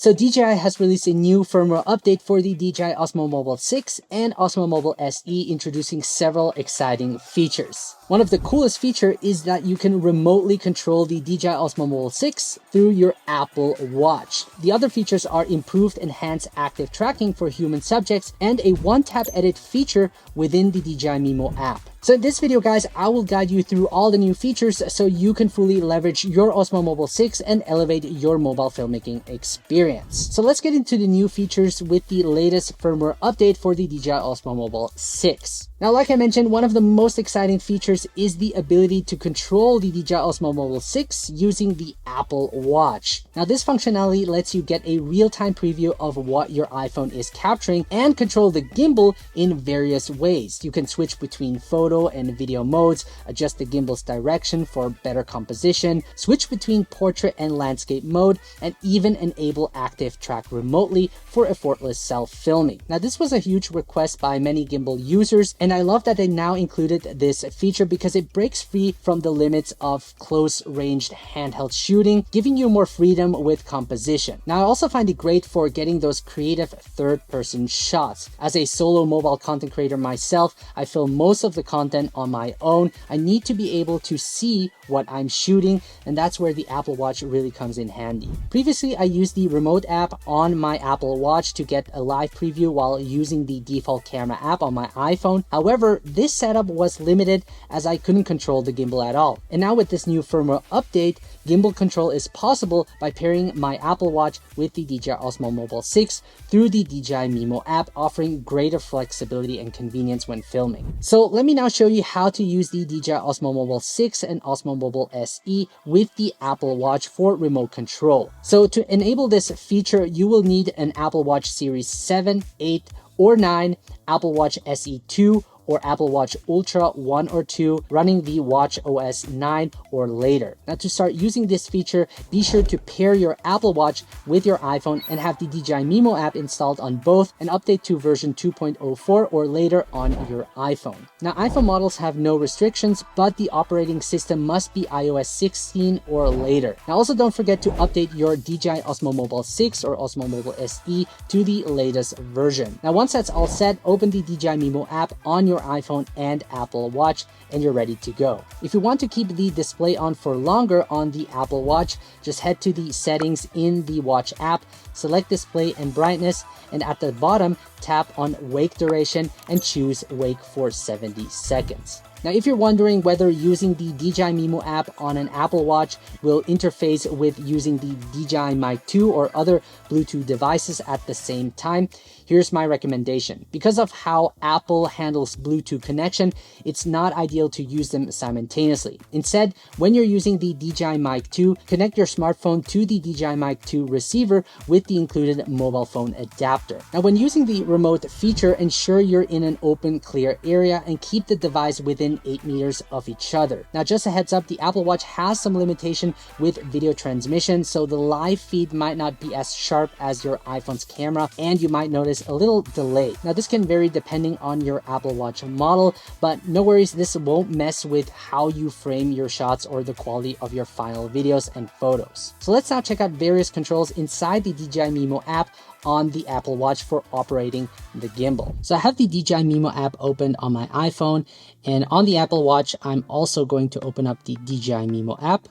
So DJI has released a new firmware update for the DJI Osmo Mobile 6 and Osmo Mobile SE, introducing several exciting features. One of the coolest features is that you can remotely control the DJI Osmo Mobile 6 through your Apple Watch. The other features are improved enhanced active tracking for human subjects and a one-tap edit feature within the DJI Mimo app. So in this video, guys, I will guide you through all the new features so you can fully leverage your Osmo Mobile 6 and elevate your mobile filmmaking experience. So let's get into the new features with the latest firmware update for the DJI Osmo Mobile 6. Now, like I mentioned, one of the most exciting features is the ability to control the DJI Osmo Mobile 6 using the Apple Watch. Now, this functionality lets you get a real-time preview of what your iPhone is capturing and control the gimbal in various ways. You can switch between photo and video modes, adjust the gimbal's direction for better composition, switch between portrait and landscape mode, and even enable active track remotely for effortless self-filming. Now, this was a huge request by many gimbal users, and I love that they now included this feature because it breaks free from the limits of close-ranged handheld shooting, giving you more freedom with composition. Now, I also find it great for getting those creative third-person shots. As a solo mobile content creator myself, I film most of the content on my own. I need to be able to see what I'm shooting, and that's where the Apple Watch really comes in handy. Previously, I used the remote app on my Apple Watch to get a live preview while using the default camera app on my iPhone. However, this setup was limited as I couldn't control the gimbal at all. And now with this new firmware update, gimbal control is possible by pairing my Apple Watch with the DJI Osmo Mobile 6 through the DJI Mimo app, offering greater flexibility and convenience when filming. So let me now show you how to use the DJI Osmo Mobile 6 and Osmo Mobile SE with the Apple Watch for remote control. So to enable this feature, you will need an Apple Watch Series 7, 8, or 9, Apple Watch SE 2, or Apple Watch Ultra 1 or 2 running the Watch OS 9 or later. Now, to start using this feature, be sure to pair your Apple Watch with your iPhone and have the DJI Mimo app installed on both and update to version 2.04 or later on your iPhone. Now, iPhone models have no restrictions, but the operating system must be iOS 16 or later. Now, also don't forget to update your DJI Osmo Mobile 6 or Osmo Mobile SE to the latest version. Now, once that's all set, open the DJI Mimo app on your iPhone and Apple Watch, and you're ready to go. If you want to keep the display on for longer on the Apple Watch, just head to the settings in the Watch app, select display and brightness, and at the bottom, tap on wake duration and choose wake for 70 seconds. Now, if you're wondering whether using the DJI Mimo app on an Apple Watch will interface with using the DJI Mic 2 or other Bluetooth devices at the same time, here's my recommendation. Because of how Apple handles Bluetooth connection, it's not ideal to use them simultaneously. Instead, when you're using the DJI Mic 2, connect your smartphone to the DJI Mic 2 receiver with the included mobile phone adapter. Now, when using the remote feature, ensure you're in an open, clear area and keep the device within 8 meters of each other. Now, just a heads up, the Apple Watch has some limitation with video transmission, so the live feed might not be as sharp as your iPhone's camera, and you might notice a little delay. Now, this can vary depending on your Apple Watch model, but no worries, this won't mess with how you frame your shots or the quality of your final videos and photos. So let's now check out various controls inside the DJI Mimo app on the Apple Watch for operating the gimbal. So I have the DJI Mimo app opened on my iPhone, and on the Apple Watch, I'm also going to open up the DJI Mimo app.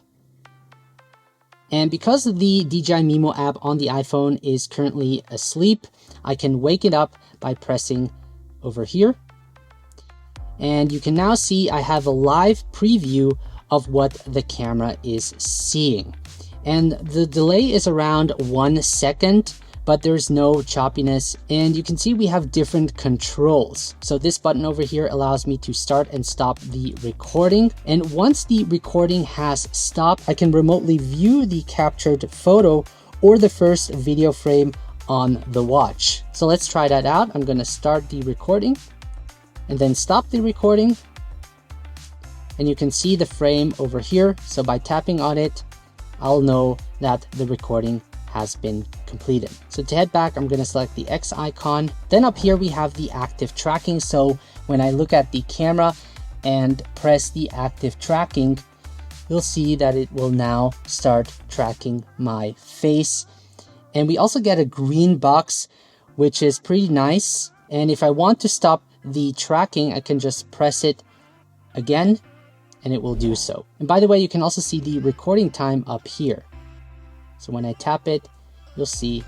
And because the DJI Mimo app on the iPhone is currently asleep, I can wake it up by pressing over here. And you can now see I have a live preview of what the camera is seeing. And the delay is around 1 second, but there's no choppiness, and you can see we have different controls. So this button over here allows me to start and stop the recording, and once the recording has stopped, I can remotely view the captured photo or the first video frame on the watch. So let's try that out. I'm going to start the recording and then stop the recording, and you can see the frame over here. So by tapping on it, I'll know that the recording has been completed. So to head back, I'm going to select the X icon. Then up here we have the active tracking. So when I look at the camera and press the active tracking, you'll see that it will now start tracking my face And we also get a green box, which is pretty nice. And if I want to stop the tracking, I can just press it again and it will do so. And by the way, you can also see the recording time up here. So when I tap it, you'll see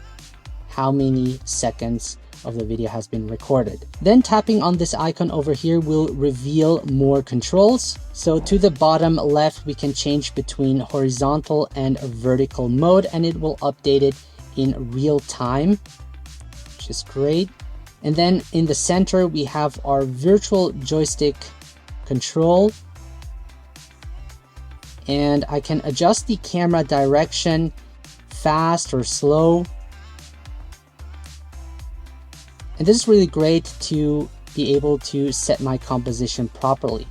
how many seconds of the video has been recorded. Then tapping on this icon over here will reveal more controls. So to the bottom left, we can change between horizontal and vertical mode, and it will update it in real time, which is great. And then in the center, we have our virtual joystick control. And I can adjust the camera direction, fast or slow. And this is really great to be able to set my composition properly.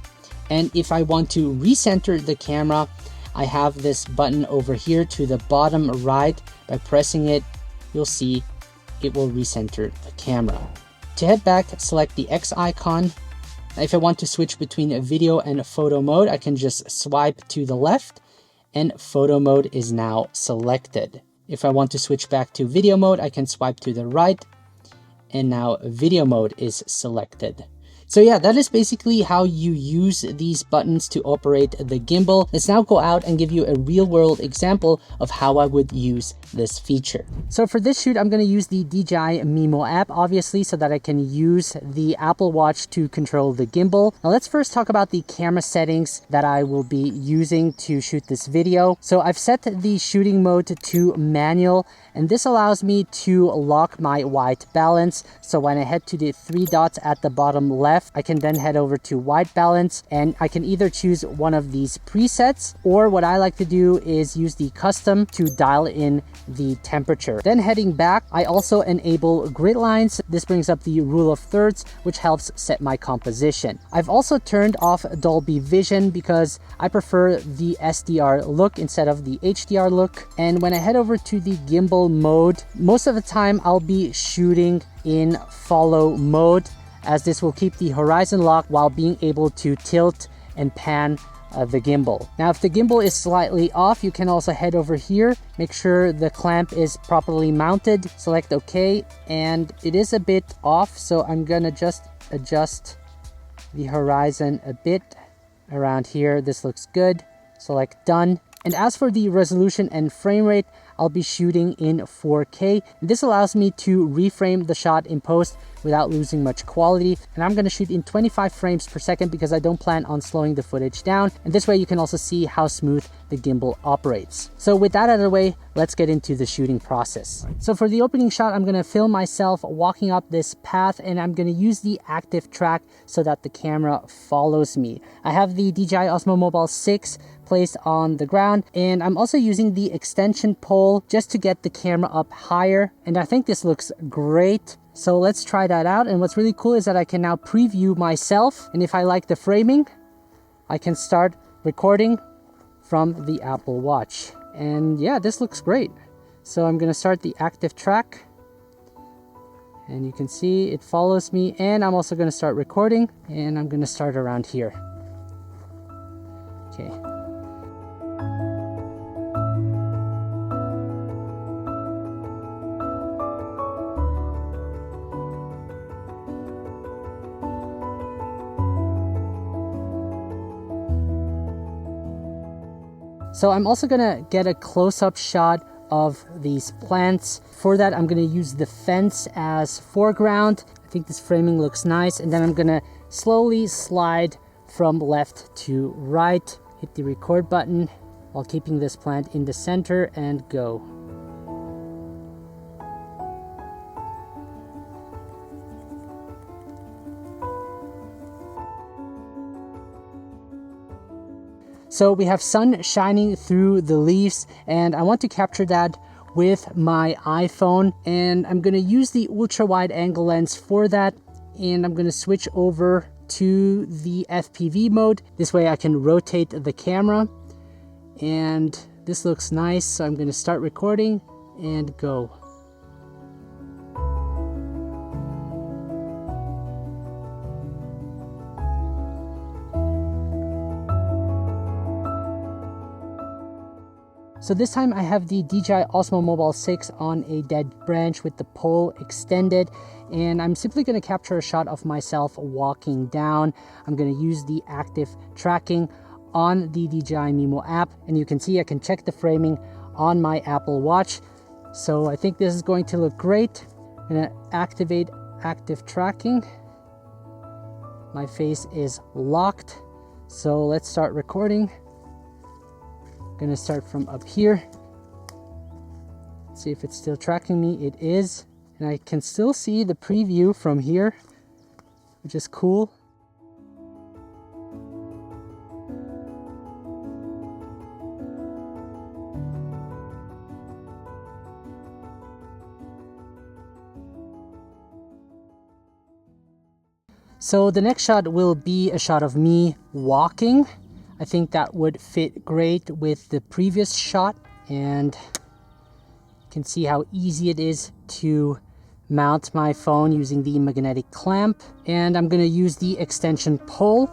And if I want to recenter the camera, I have this button over here to the bottom right. By pressing it, you'll see it will recenter the camera. To head back, select the X icon. If I want to switch between a video and a photo mode, I can just swipe to the left and photo mode is now selected. If I want to switch back to video mode, I can swipe to the right and now video mode is selected. So yeah, that is basically how you use these buttons to operate the gimbal. Let's now go out and give you a real world example of how I would use this feature. So for this shoot, I'm going to use the DJI Mimo app, obviously, so that I can use the Apple Watch to control the gimbal. Now let's first talk about the camera settings that I will be using to shoot this video. So I've set the shooting mode to manual, and this allows me to lock my white balance. So when I head to the three dots at the bottom left, I can then head over to white balance, and I can either choose one of these presets, or what I like to do is use the custom to dial in the temperature. Then heading back, I also enable grid lines. This brings up the rule of thirds, which helps set my composition. I've also turned off Dolby Vision because I prefer the SDR look instead of the HDR look. And when I head over to the gimbal mode, most of the time I'll be shooting in follow mode, as this will keep the horizon lock while being able to tilt and pan the gimbal. Now, if the gimbal is slightly off, you can also head over here, make sure the clamp is properly mounted, select OK, and it is a bit off, so I'm gonna just adjust the horizon a bit around here. This looks good. Select done. And as for the resolution and frame rate, I'll be shooting in 4K. This allows me to reframe the shot in post without losing much quality. And I'm going to shoot in 25 frames per second because I don't plan on slowing the footage down. And this way you can also see how smooth the gimbal operates. So with that out of the way, let's get into the shooting process. So for the opening shot, I'm going to film myself walking up this path, and I'm going to use the active track so that the camera follows me. I have the DJI Osmo Mobile 6 placed on the ground, and I'm also using the extension pole just to get the camera up higher, and I think this looks great. So let's try that out. And what's really cool is that I can now preview myself, and if I like the framing, I can start recording from the Apple Watch. And yeah, this looks great. So I'm gonna start the active track, and you can see it follows me, and I'm also gonna start recording, and I'm gonna start around here. Okay. So I'm also gonna get a close-up shot of these plants. For that, I'm gonna use the fence as foreground. I think this framing looks nice. And then I'm gonna slowly slide from left to right, hit the record button while keeping this plant in the center, and go. So we have sun shining through the leaves, and I want to capture that with my iPhone, and I'm going to use the ultra wide angle lens for that, and I'm going to switch over to the FPV mode. This way I can rotate the camera, and this looks nice. So I'm going to start recording and go. So this time I have the DJI Osmo Mobile 6 on a dead branch with the pole extended, and I'm simply going to capture a shot of myself walking down. I'm going to use the active tracking on the DJI Mimo app, and you can see I can check the framing on my Apple Watch. So I think this is going to look great. I'm going to activate active tracking. My face is locked, so let's start recording. Gonna start from up here. See if it's still tracking me. It is, and I can still see the preview from here, which is cool. So the next shot will be a shot of me walking. I think that would fit great with the previous shot, and you can see how easy it is to mount my phone using the magnetic clamp. And I'm going to use the extension pole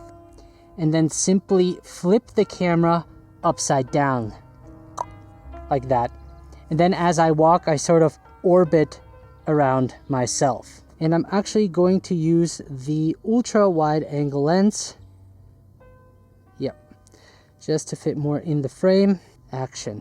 and then simply flip the camera upside down like that. And then as I walk, I sort of orbit around myself. And I'm actually going to use the ultra wide angle lens. Yep. Just to fit more in the frame. Action.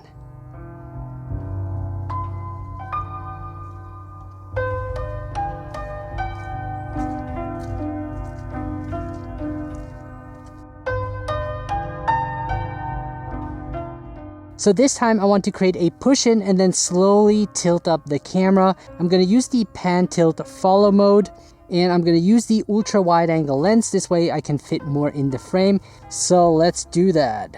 So this time I want to create a push-in and then slowly tilt up the camera. I'm going to use the pan tilt follow mode, and I'm going to use the ultra wide angle lens. This way I can fit more in the frame. So let's do that.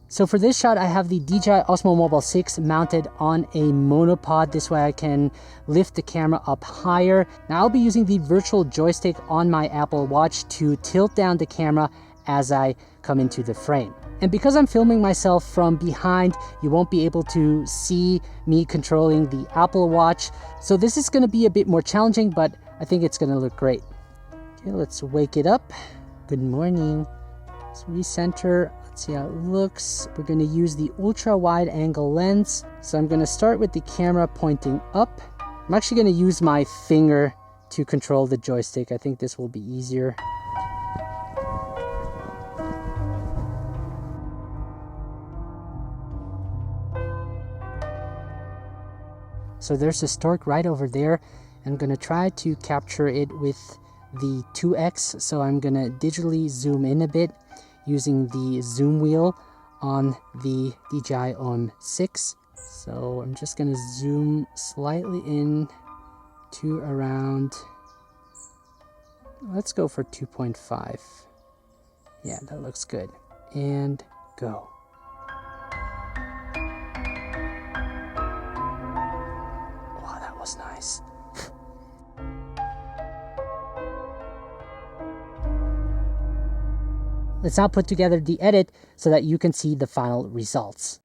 So for this shot, I have the DJI Osmo Mobile 6 mounted on a monopod. This way I can lift the camera up higher. Now I'll be using the virtual joystick on my Apple Watch to tilt down the camera as I come into the frame. And because I'm filming myself from behind, you won't be able to see me controlling the Apple Watch. So this is going to be a bit more challenging, but I think it's going to look great. Okay, let's wake it up. Good morning. Let's recenter. Let's see how it looks. We're going to use the ultra wide angle lens. So I'm going to start with the camera pointing up. I'm actually going to use my finger to control the joystick. I think this will be easier. So there's a stork right over there. I'm going to try to capture it with the 2x. So I'm going to digitally zoom in a bit using the zoom wheel on the DJI OM6. So I'm just going to zoom slightly in to around, let's go for 2.5. Yeah, that looks good. And go. Wow, that was nice. Let's now put together the edit so that you can see the final results.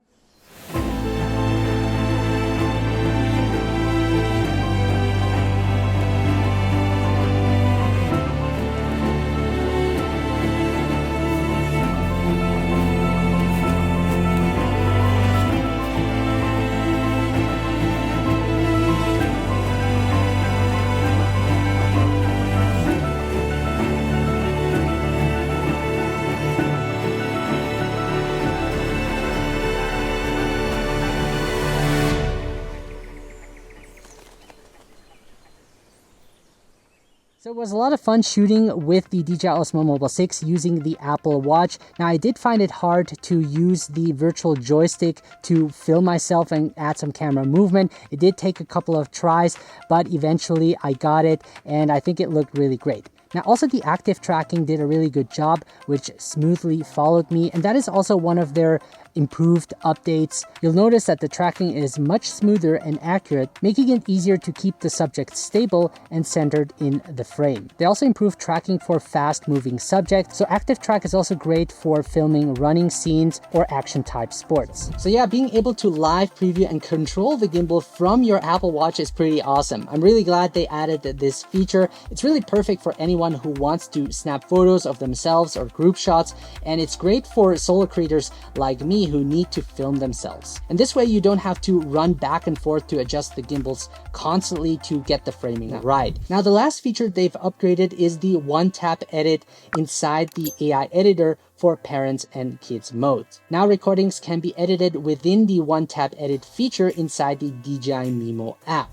So it was a lot of fun shooting with the DJI Osmo Mobile 6 using the Apple Watch. Now I did find it hard to use the virtual joystick to film myself and add some camera movement. It did take a couple of tries, but eventually I got it and I think it looked really great. Now also the active tracking did a really good job, which smoothly followed me, and that is also one of their improved updates. You'll notice that the tracking is much smoother and accurate, making it easier to keep the subject stable and centered in the frame. They also improved tracking for fast-moving subjects, so active track is also great for filming running scenes or action-type sports. So yeah, being able to live preview and control the gimbal from your Apple Watch is pretty awesome. I'm really glad they added this feature. It's really perfect for anyone who wants to snap photos of themselves or group shots, and it's great for solo creators like me who need to film themselves. And this way you don't have to run back and forth to adjust the gimbals constantly to get the framing right. Now the last feature they've upgraded is the one-tap edit inside the AI editor for parents and kids modes. Now recordings can be edited within the one-tap edit feature inside the DJI Mimo app.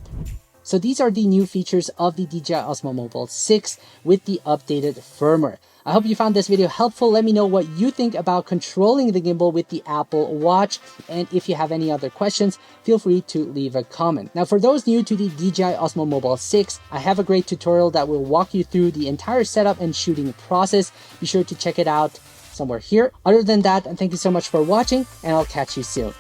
So these are the new features of the DJI Osmo Mobile 6 with the updated firmware. I hope you found this video helpful. Let me know what you think about controlling the gimbal with the Apple Watch. And if you have any other questions, feel free to leave a comment. Now, for those new to the DJI Osmo Mobile 6, I have a great tutorial that will walk you through the entire setup and shooting process. Be sure to check it out somewhere here. Other than that, thank you so much for watching, and I'll catch you soon.